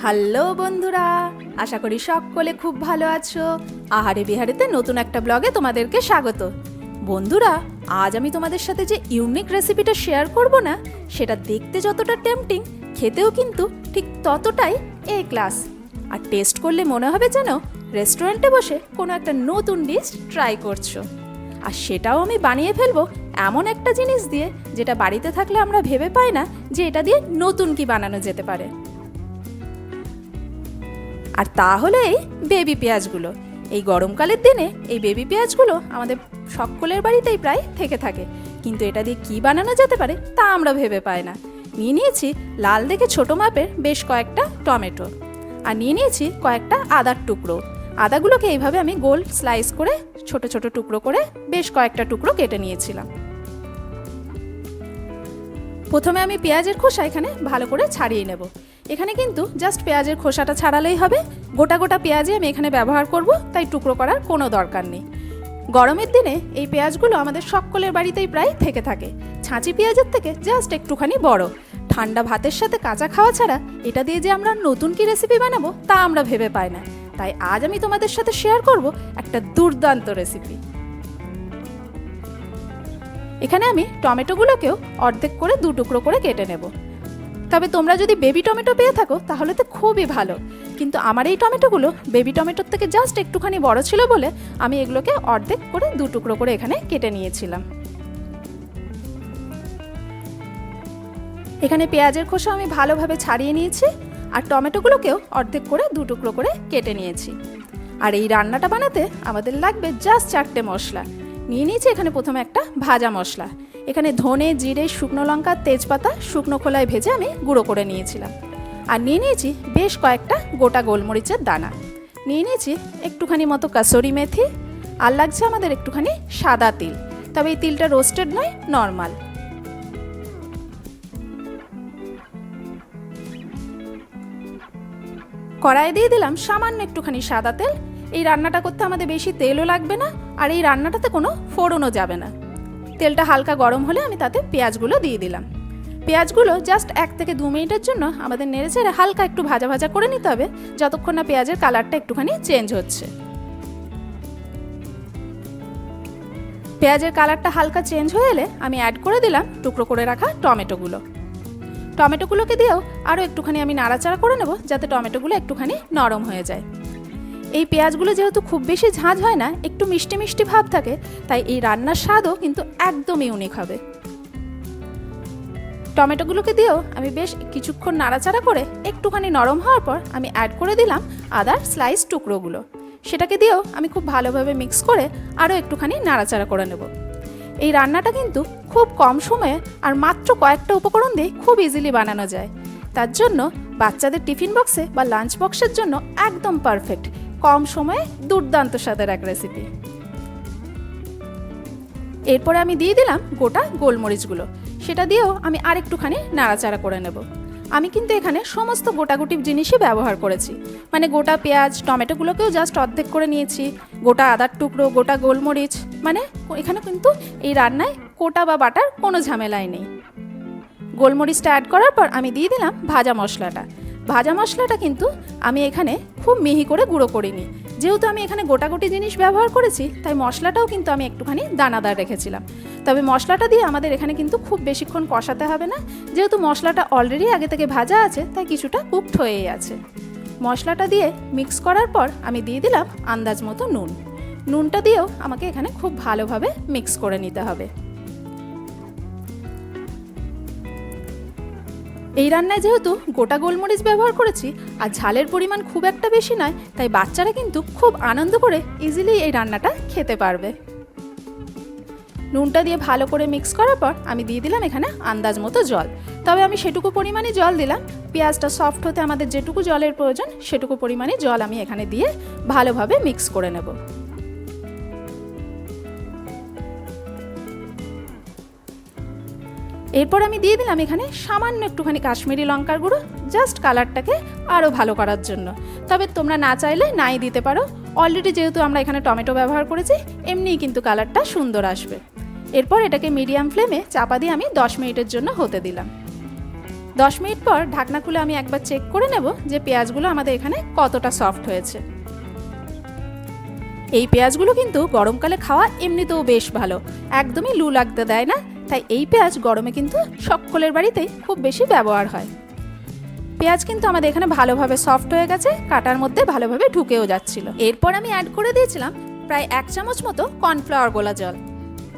Hello বন্ধুরা, আশা করি সকলে খুব ভালো আছো। আহারে বিহারেতে নতুন একটা ব্লগে তোমাদেরকে স্বাগত। বন্ধুরা, আজ আমি তোমাদের সাথে যে ইউনিক রেসিপিটা শেয়ার করব না, সেটা দেখতে যতটা টেম্পটিং, খেতেও কিন্তু ঠিক ততটাই এ ক্লাস। আর টেস্ট করলে মনে হবে যেন রেস্টুরেন্টে বসে কোনো একটা নতুন ডিশ ট্রাই করছো। আর সেটাও আমি বানিয়ে ফেলবো এমন একটা জিনিস দিয়ে, যেটা বাড়িতে থাকলে আমরা ভেবে পাই না যে এটা দিয়ে নতুন কি বানানো যেতে পারে। আর তা হলো এই বেবি পেঁয়াজগুলো। এই গরমকালের দিনে এই বেবি পেঁয়াজগুলো আমাদের সকলের বাড়িতেই প্রায় থেকে থাকে, কিন্তু এটা দিয়ে কী বানানো যেতে পারে তা আমরা ভেবে পাই না। নিয়েছি লাল দেখে ছোটো মাপের বেশ কয়েকটা টমেটো, আর নিয়েছি কয়েকটা আদার টুকরো। আদাগুলোকে এইভাবে আমি গোল স্লাইস করে ছোট ছোট টুকরো করে বেশ কয়েকটা টুকরো কেটে নিয়েছিলাম। প্রথমে আমি পেঁয়াজের খোসা এখানে ভালো করে ছাড়িয়ে নেব। এখানে কিন্তু জাস্ট পেঁয়াজের খোসাটা ছাড়ালেই হবে। গোটা গোটা পেঁয়াজই আমি এখানে ব্যবহার করব, তাই টুকরো করার কোনো দরকার নেই। গরমের দিনে এই পেঁয়াজগুলো আমাদের সকলের বাড়িতেই প্রায় থেকে থাকে। ছাঁচি পেঁয়াজের থেকে জাস্ট একটুখানি বড়। ঠান্ডা ভাতের সাথে কাঁচা খাওয়া ছাড়া এটা দিয়ে যে আমরা নতুন কি রেসিপি বানাবো তা আমরা ভেবে পাই না। তাই আজ আমি তোমাদের সাথে শেয়ার করব একটা দুর্দান্ত রেসিপি। এখানে আমি টমেটোগুলোকেও অর্ধেক করে দু টুকরো করে কেটে নেব। তবে তোমরা যদি বেবি টমেটো পেয়ে থাকো তাহলে তো খুবই ভালো, কিন্তু আমার এই টমেটোগুলো বেবি টমেটোর থেকে জাস্ট একটুখানি বড় ছিল বলে আমি এগুলোকে অর্ধেক করে দু টুকরো করে এখানে কেটে নিয়েছিলাম। এখানে পেঁয়াজের খোসা আমি ভালোভাবে ছাড়িয়ে নিয়েছি, আর টমেটোগুলোকেও অর্ধেক করে দু টুকরো করে কেটে নিয়েছি। আর এই রান্নাটা বানাতে আমাদের লাগবে জাস্ট 4টে মশলা। নিয়েছি এখানে প্রথমে একটা ভাজা মশলা। এখানে ধনে, জিরে, শুকনো লঙ্কা, তেজপাতা শুকনো খোলায় ভেজে আমি গুঁড়ো করে নিয়েছিলাম। আর নিয়েছি বেশ কয়েকটা গোটা গোলমরিচের দানা। নিয়েছি একটুখানি মতো কাসুরি মেথি, আর লাগছে আমাদের একটুখানি সাদা তিল। তবে এই তিলটা রোস্টেড নয়, নর্মাল। কড়াইয়ে দিয়ে দিলাম সামান্য একটুখানি সাদা তেল। এই রান্নাটা করতে আমাদের বেশি তেলও লাগবে না, আর এই রান্নাটাতে কোনো ফোড়নও যাবে না। তেলটা হালকা গরম হলে আমি তাতে পেঁয়াজগুলো দিয়ে দিলাম। পেঁয়াজগুলো জাস্ট 1 থেকে 2 মিনিটের জন্য আমাদের নেড়েচেড়ে হালকা একটু ভাজা ভাজা করে নিতে হবে, যতক্ষণ না পেঁয়াজের কালারটা একটুখানি চেঞ্জ হচ্ছে। পেঁয়াজের কালারটা হালকা চেঞ্জ হয়ে এলে আমি অ্যাড করে দিলাম টুকরো করে রাখা টমেটোগুলো। টমেটোগুলোকে দিয়েও আরও একটুখানি আমি নাড়াচাড়া করে নেব, যাতে টমেটোগুলো একটুখানি নরম হয়ে যায়। এই পেঁয়াজগুলো যেহেতু খুব বেশি ঝাঁঝ হয় না, একটু মিষ্টি মিষ্টি ভাব থাকে, তাই এই রান্নার স্বাদও কিন্তু একদম ইউনিক হবে। টমেটোগুলোকে দিয়েও আমি বেশ কিছুক্ষণ নাড়াচাড়া করে একটুখানি নরম হওয়ার পর আমি অ্যাড করে দিলাম আদার স্লাইস টুকরোগুলো। সেটাকে দিয়েও আমি খুব ভালোভাবে মিক্স করে আরও একটুখানি নাড়াচাড়া করে নেব। এই রান্নাটা কিন্তু খুব কম সময়ে আর মাত্র কয়েকটা উপকরণ দিয়ে খুব ইজিলি বানানো যায়। তার জন্য বাচ্চাদের টিফিন বক্সে বা লাঞ্চ বক্সের জন্য একদম পারফেক্ট, কম সময়ে দুর্দান্ত স্বাদের এক রেসিপি। এরপরে আমি দিয়ে দিলাম গোটা গোলমরিচগুলো। সেটা দিয়েও আমি আরেকটুখানি নাড়াচাড়া করে নেব। আমি কিন্তু এখানে সমস্ত গোটাগুটি জিনিসই ব্যবহার করেছি, মানে গোটা পেঁয়াজ টমেটোগুলোকেও জাস্ট অর্ধেক করে নিয়েছি, গোটা আদার টুকরো, গোটা গোলমরিচ, মানে এখানে কিন্তু এই রান্নায় কোটা বা বাটার কোনো ঝামেলাই নেই। গোলমরিচটা অ্যাড করার পর আমি দিয়ে দিলাম ভাজা মশলাটা। ভাজা মশলাটা কিন্তু আমি এখানে খুব মিহি করে গুঁড়ো করিনি, যেহেতু আমি এখানে গোটাগুটি জিনিস ব্যবহার করেছি, তাই মশলাটাও কিন্তু আমি একটুখানি দানাদার রেখেছিলাম। তবে মশলাটা দিয়ে আমাদের এখানে কিন্তু খুব বেশিক্ষণ কষাতে হবে না, যেহেতু মশলাটা অলরেডি আগে থেকে ভাজা আছে, তাই কিছুটা কুকড হয়েই আছে। মশলাটা দিয়ে মিক্স করার পর আমি দিয়ে দিলাম আন্দাজ মতো নুন। নুনটা দিয়েও আমাকে এখানে খুব ভালোভাবে মিক্স করে নিতে হবে। এই রান্নায় যেহেতু গোটা গোলমরিচ ব্যবহার করেছি আর ঝালের পরিমাণ খুব একটা বেশি নয়, তাই বাচ্চারা কিন্তু খুব আনন্দ করে ইজিলি এই রান্নাটা খেতে পারবে। নুনটা দিয়ে ভালো করে মিক্স করার পর আমি দিয়ে দিলাম এখানে আন্দাজ মতো জল। তবে আমি সেটুকু পরিমাণে জল দিলাম। পেঁয়াজটা সফট হতে আমাদের যেটুকু জলের প্রয়োজন সেটুকু পরিমাণে জল আমি এখানে দিয়ে ভালোভাবে মিক্স করে নেব। এরপর আমি দিয়ে দিলাম এখানে সামান্য একটুখানি কাশ্মীরি লঙ্কার গুঁড়ো, জাস্ট কালারটাকে আরও ভালো করার জন্য। তবে তোমরা না চাইলে নাই দিতে পারো, অলরেডি যেহেতু আমরা এখানে টমেটো ব্যবহার করেছি, এমনিই কিন্তু কালারটা সুন্দর আসবে। এরপর এটাকে মিডিয়াম ফ্লেমে চাপা দিয়ে আমি 10 মিনিটের জন্য হতে দিলাম। 10 মিনিট পর ঢাকনা খুলে আমি একবার চেক করে নেব যে পেঁয়াজগুলো আমাদের এখানে কতটা সফট হয়েছে। এই পেঁয়াজগুলো কিন্তু গরমকালে খাওয়া এমনিতেও বেশ ভালো, একদমই লু লাগতে দেয় না, তাই এই পেঁয়াজ গরমে কিন্তু সকলের বাড়িতেই খুব বেশি ব্যবহার হয়। পেঁয়াজ কিন্তু আমাদের এখানে ভালোভাবে সফট হয়ে গেছে, কাটার মধ্যে ভালোভাবে ঢুকেও যাচ্ছিল। এরপর আমি অ্যাড করে দিয়েছিলাম প্রায় 1 চামচ মতো কর্নফ্লাওয়ার গোলা জল।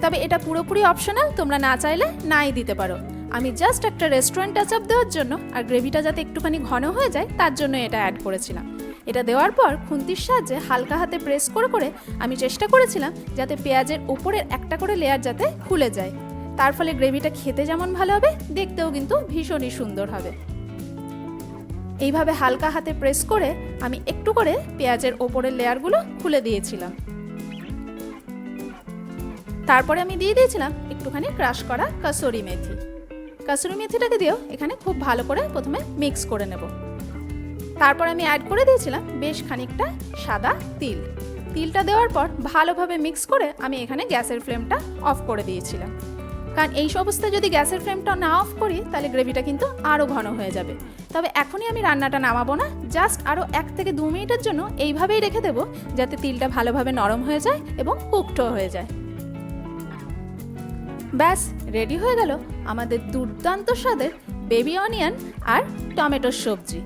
তবে এটা পুরোপুরি অপশনাল, তোমরা না চাইলে নাই দিতে পারো। আমি জাস্ট একটা রেস্টুরেন্ট টাচ আপ দেওয়ার জন্য আর গ্রেভিটা যাতে একটুখানি ঘন হয়ে যায় তার জন্য এটা অ্যাড করেছিলাম। এটা দেওয়ার পর খুন্তির সাহায্যে হালকা হাতে প্রেস করে করে আমি চেষ্টা করেছিলাম যাতে পেঁয়াজের উপরের একটা করে লেয়ার যাতে খুলে যায়। তার ফলে গ্রেভিটা খেতে যেমন ভালো হবে, দেখতেও কিন্তু ভীষণই সুন্দর হবে। এইভাবে হালকা হাতে প্রেস করে আমি একটু করে পেঁয়াজের ওপরের লেয়ারগুলো খুলে দিয়েছিলাম। তারপরে আমি দিয়ে দিয়েছিলাম একটুখানি ক্রাশ করা কাসুরি মেথি। কাসুরি মেথিটাকে দিয়েও এখানে খুব ভালো করে প্রথমে মিক্স করে নেব। তারপর আমি অ্যাড করে দিয়েছিলাম বেশ খানিকটা সাদা তিল। তিলটা দেওয়ার পর ভালোভাবে মিক্স করে আমি এখানে গ্যাসের ফ্লেমটা অফ করে দিয়েছিলাম, কারণ এই অবস্থায় যদি গ্যাসের ফ্লেমটা না অফ করি তাহলে গ্রেভিটা কিন্তু আরও ঘন হয়ে যাবে। তবে এখনই আমি রান্নাটা নামাবো না, জাস্ট আরও 1 থেকে 2 মিনিটের জন্য এইভাবেই রেখে দেবো যাতে তিলটা ভালোভাবে নরম হয়ে যায় এবং কুকডও হয়ে যায়। ব্যাস রেডি হয়ে গেল আমাদের দুর্দান্ত স্বাদের বেবি অনিয়ন আর টমেটোর সবজি।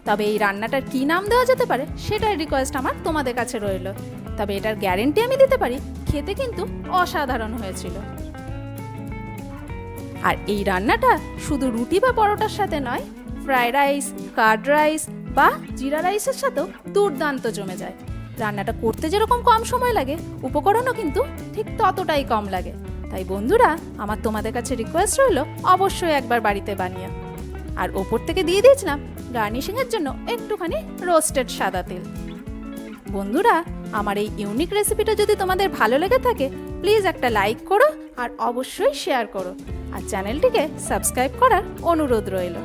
তবে এই রান্নাটার কী নাম দেওয়া যেতে পারে সেটার রিকোয়েস্ট আমার তোমাদের কাছে রইল। তবে এটার গ্যারেন্টি আমি দিতে পারি, খেতে কিন্তু অসাধারণ হয়েছিল। আর এই রান্নাটা শুধু রুটি বা পরোটার সাথে নয়, ফ্রাইড রাইস, কার্ড রাইস বা জিরা রাইসের সাথেও দুর্দান্ত জমে যায়। রান্নাটা করতে যেরকম কম সময় লাগে, উপকরণও কিন্তু ঠিক ততটাই কম লাগে। তাই বন্ধুরা, আমার তোমাদের কাছে রিকোয়েস্ট রইল অবশ্যই একবার বাড়িতে বানিয়ে। আর ওপর থেকে দিয়ে দিয়েছিলাম গার্নিশিংয়ের জন্য একটুখানি রোস্টেড সাদা তেল। বন্ধুরা, আমার এই ইউনিক রেসিপিটা যদি তোমাদের ভালো লেগে থাকে প্লিজ একটা লাইক করো আর অবশ্যই শেয়ার করো, আর চ্যানেলটিকে সাবস্ক্রাইব করার অনুরোধ রইল।